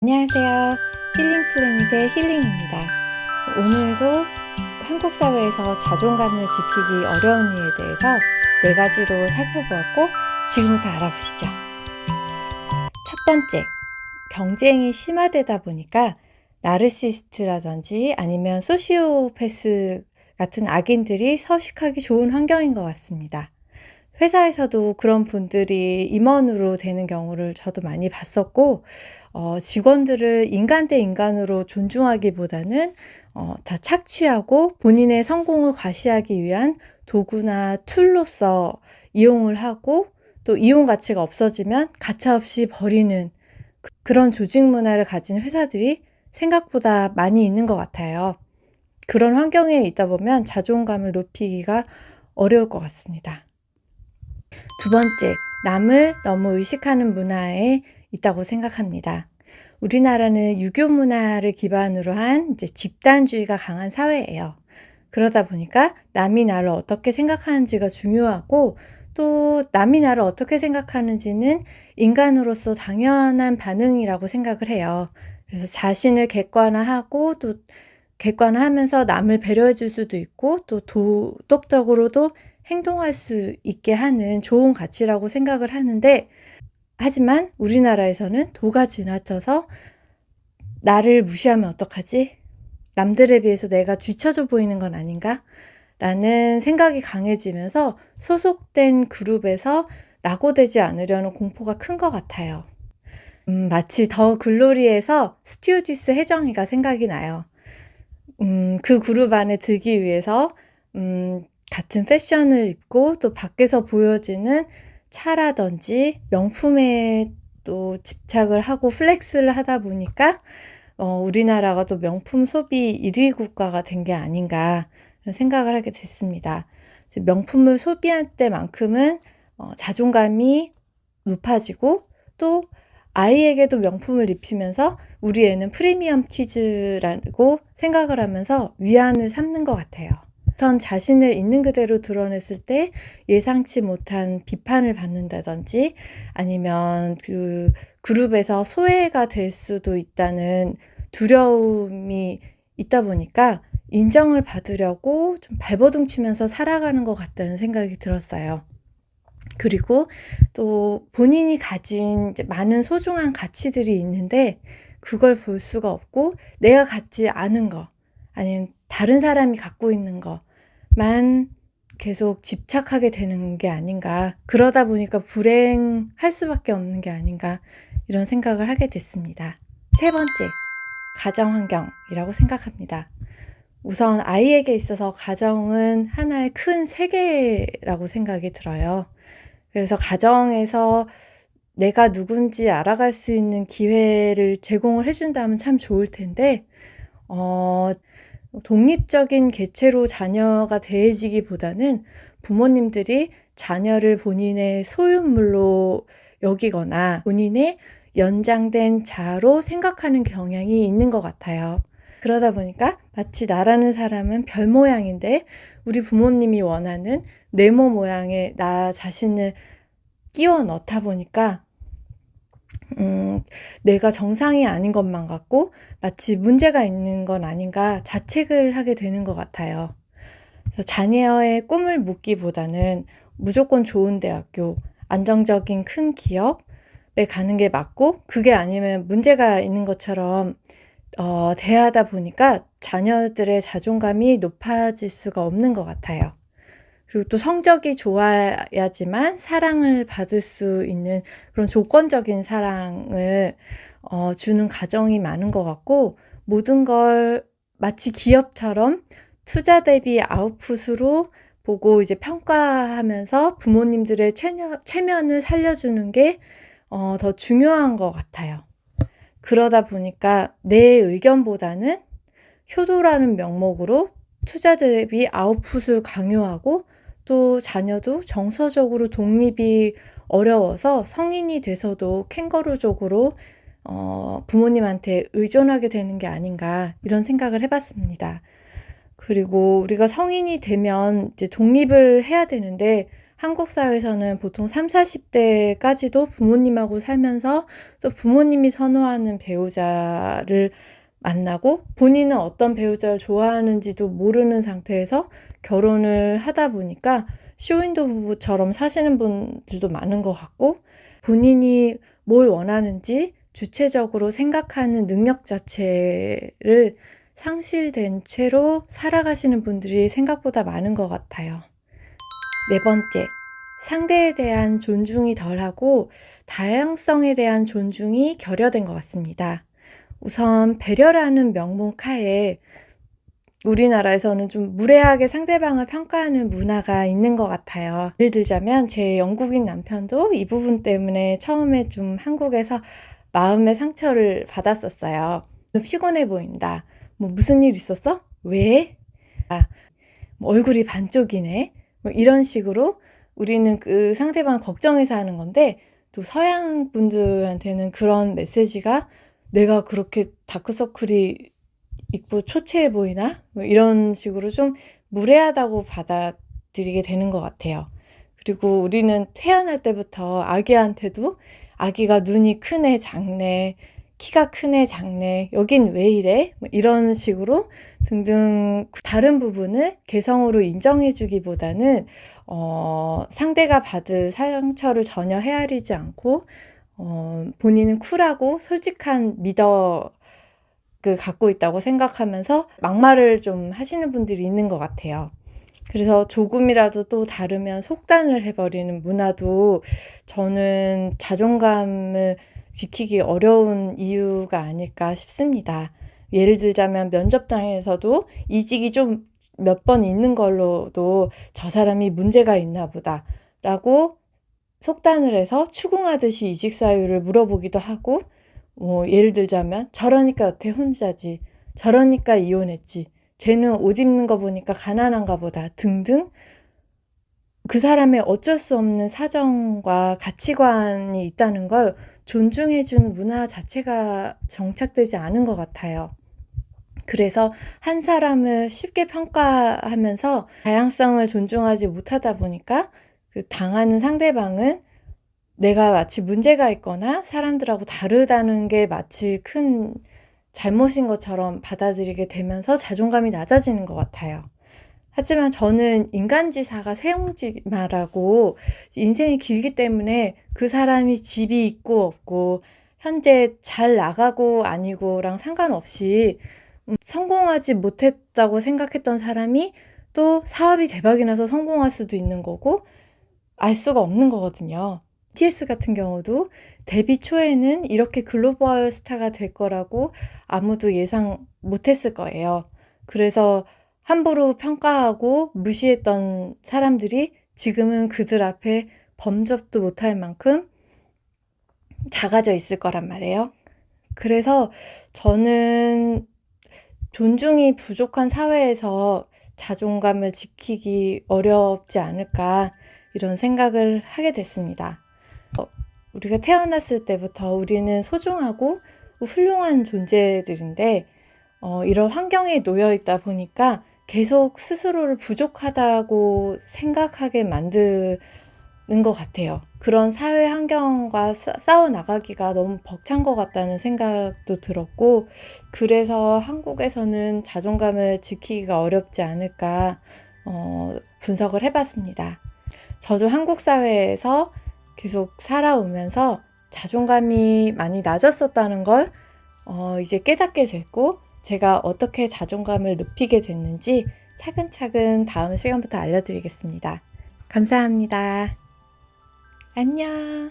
안녕하세요. 힐링 플래닛의 힐링입니다. 오늘도 한국 사회에서 자존감을 지키기 어려운 이유에 대해서 4가지로 살펴보았고 지금부터 알아보시죠. 첫 번째, 경쟁이 심화되다 보니까 나르시스트라든지 아니면 소시오패스 같은 악인들이 서식하기 좋은 환경인 것 같습니다. 회사에서도 그런 분들이 임원으로 되는 경우를 저도 많이 봤었고, 직원들을 인간 대 인간으로 존중하기보다는 다 착취하고 본인의 성공을 과시하기 위한 도구나 툴로서 이용을 하고, 또 이용 가치가 없어지면 가차없이 버리는 그런 조직 문화를 가진 회사들이 생각보다 많이 있는 것 같아요. 그런 환경에 있다 보면 자존감을 높이기가 어려울 것 같습니다. 두 번째, 남을 너무 의식하는 문화에 있다고 생각합니다. 우리나라는 유교 문화를 기반으로 한 집단주의가 강한 사회예요. 그러다 보니까 남이 나를 어떻게 생각하는지가 중요하고, 또 남이 나를 어떻게 생각하는지는 인간으로서 당연한 반응이라고 생각을 해요. 그래서 자신을 객관화하고, 또 객관화하면서 남을 배려해 줄 수도 있고, 또 도덕적으로도 행동할 수 있게 하는 좋은 가치라고 생각을 하는데, 하지만 우리나라에서는 도가 지나쳐서 나를 무시하면 어떡하지? 남들에 비해서 내가 뒤처져 보이는 건 아닌가? 라는 생각이 강해지면서 소속된 그룹에서 낙오되지 않으려는 공포가 큰 것 같아요. 마치 더 글로리에서 스튜어디스 혜정이가 생각이 나요. 그 그룹 안에 들기 위해서 같은 패션을 입고 또 밖에서 보여지는 차라든지 명품에 또 집착을 하고 플렉스를 하다 보니까 우리나라가 또 명품 소비 1위 국가가 된 게 아닌가 생각을 하게 됐습니다. 명품을 소비할 때만큼은 자존감이 높아지고, 또 아이에게도 명품을 입히면서 우리 애는 프리미엄 키즈라고 생각을 하면서 위안을 삼는 것 같아요. 전 자신을 있는 그대로 드러냈을 때 예상치 못한 비판을 받는다든지, 아니면 그 그룹에서 소외가 될 수도 있다는 두려움이 있다 보니까 인정을 받으려고 좀 발버둥치면서 살아가는 것 같다는 생각이 들었어요. 그리고 또 본인이 가진 많은 소중한 가치들이 있는데 그걸 볼 수가 없고, 내가 갖지 않은 거, 아니면 다른 사람이 갖고 있는 거만 계속 집착하게 되는 게 아닌가, 그러다 보니까 불행할 수밖에 없는 게 아닌가, 이런 생각을 하게 됐습니다. 세 번째, 가정환경이라고 생각합니다. 우선 아이에게 있어서 가정은 하나의 큰 세계라고 생각이 들어요. 그래서 가정에서 내가 누군지 알아갈 수 있는 기회를 제공을 해준다면 참 좋을 텐데, 독립적인 개체로 자녀가 대해지기보다는 부모님들이 자녀를 본인의 소유물로 여기거나 본인의 연장된 자로 생각하는 경향이 있는 것 같아요. 그러다 보니까 마치 나라는 사람은 별 모양인데 우리 부모님이 원하는 네모 모양의 나 자신을 끼워 넣다 보니까 내가 정상이 아닌 것만 같고 마치 문제가 있는 건 아닌가 자책을 하게 되는 것 같아요. 그래서 자녀의 꿈을 묻기보다는 무조건 좋은 대학교, 안정적인 큰 기업에 가는 게 맞고, 그게 아니면 문제가 있는 것처럼 대하다 보니까 자녀들의 자존감이 높아질 수가 없는 것 같아요. 그리고 또 성적이 좋아야지만 사랑을 받을 수 있는 그런 조건적인 사랑을 주는 가정이 많은 것 같고, 모든 걸 마치 기업처럼 투자 대비 아웃풋으로 보고 이제 평가하면서 부모님들의 체면을 살려주는 게 더 중요한 것 같아요. 그러다 보니까 내 의견보다는 효도라는 명목으로 투자 대비 아웃풋을 강요하고, 또 자녀도 정서적으로 독립이 어려워서 성인이 돼서도 캥거루족으로 부모님한테 의존하게 되는 게 아닌가, 이런 생각을 해봤습니다. 그리고 우리가 성인이 되면 이제 독립을 해야 되는데 한국 사회에서는 보통 3, 40대까지도 부모님하고 살면서 또 부모님이 선호하는 배우자를 만나고 본인은 어떤 배우자를 좋아하는지도 모르는 상태에서 결혼을 하다 보니까 쇼윈도 부부처럼 사시는 분들도 많은 것 같고, 본인이 뭘 원하는지 주체적으로 생각하는 능력 자체를 상실된 채로 살아가시는 분들이 생각보다 많은 것 같아요. 네 번째, 상대에 대한 존중이 덜하고 다양성에 대한 존중이 결여된 것 같습니다. 우선 배려라는 명목 하에 우리나라에서는 좀 무례하게 상대방을 평가하는 문화가 있는 것 같아요. 예를 들자면 제 영국인 남편도 이 부분 때문에 처음에 좀 한국에서 마음의 상처를 받았었어요. 피곤해 보인다. 뭐 무슨 일 있었어? 왜? 뭐 얼굴이 반쪽이네. 뭐 이런 식으로 우리는 그 상대방을 걱정해서 하는 건데, 또 서양 분들한테는 그런 메시지가 내가 그렇게 다크서클이 있고 초췌해 보이나? 뭐 이런 식으로 좀 무례하다고 받아들이게 되는 것 같아요. 그리고 우리는 태어날 때부터 아기한테도 아기가 눈이 크네, 작네, 키가 크네, 작네, 여긴 왜 이래? 뭐 이런 식으로 등등 다른 부분을 개성으로 인정해주기보다는 상대가 받을 상처를 전혀 헤아리지 않고 본인은 쿨하고 솔직한 미덕을 갖고 있다고 생각하면서 막말을 좀 하시는 분들이 있는 것 같아요. 그래서 조금이라도 또 다르면 속단을 해버리는 문화도 저는 자존감을 지키기 어려운 이유가 아닐까 싶습니다. 예를 들자면 면접장에서도 이직이 좀 몇 번 있는 걸로도 저 사람이 문제가 있나 보다 라고 속단을 해서 추궁하듯이 이직 사유를 물어보기도 하고, 예를 들자면 저러니까 여태 혼자지, 저러니까 이혼했지, 쟤는 옷 입는 거 보니까 가난한가 보다 등등 그 사람의 어쩔 수 없는 사정과 가치관이 있다는 걸 존중해주는 문화 자체가 정착되지 않은 것 같아요. 그래서 한 사람을 쉽게 평가하면서 다양성을 존중하지 못하다 보니까 그 당하는 상대방은 내가 마치 문제가 있거나 사람들하고 다르다는 게 마치 큰 잘못인 것처럼 받아들이게 되면서 자존감이 낮아지는 것 같아요. 하지만 저는 인간지사가 세옹지마라고, 인생이 길기 때문에 그 사람이 집이 있고 없고 현재 잘 나가고 아니고랑 상관없이 성공하지 못했다고 생각했던 사람이 또 사업이 대박이 나서 성공할 수도 있는 거고 알 수가 없는 거거든요. BTS 같은 경우도 데뷔 초에는 이렇게 글로벌 스타가 될 거라고 아무도 예상 못했을 거예요. 그래서 함부로 평가하고 무시했던 사람들이 지금은 그들 앞에 범접도 못할 만큼 작아져 있을 거란 말이에요. 그래서 저는 존중이 부족한 사회에서 자존감을 지키기 어렵지 않을까, 이런 생각을 하게 됐습니다. 우리가 태어났을 때부터 우리는 소중하고 훌륭한 존재들인데 이런 환경에 놓여 있다 보니까 계속 스스로를 부족하다고 생각하게 만드는 것 같아요. 그런 사회 환경과 싸워 나가기가 너무 벅찬 것 같다는 생각도 들었고, 그래서 한국에서는 자존감을 지키기가 어렵지 않을까 분석을 해봤습니다. 저도 한국 사회에서 계속 살아오면서 자존감이 많이 낮았었다는 걸 이제 깨닫게 됐고, 제가 어떻게 자존감을 높이게 됐는지 차근차근 다음 시간부터 알려드리겠습니다. 감사합니다. 안녕.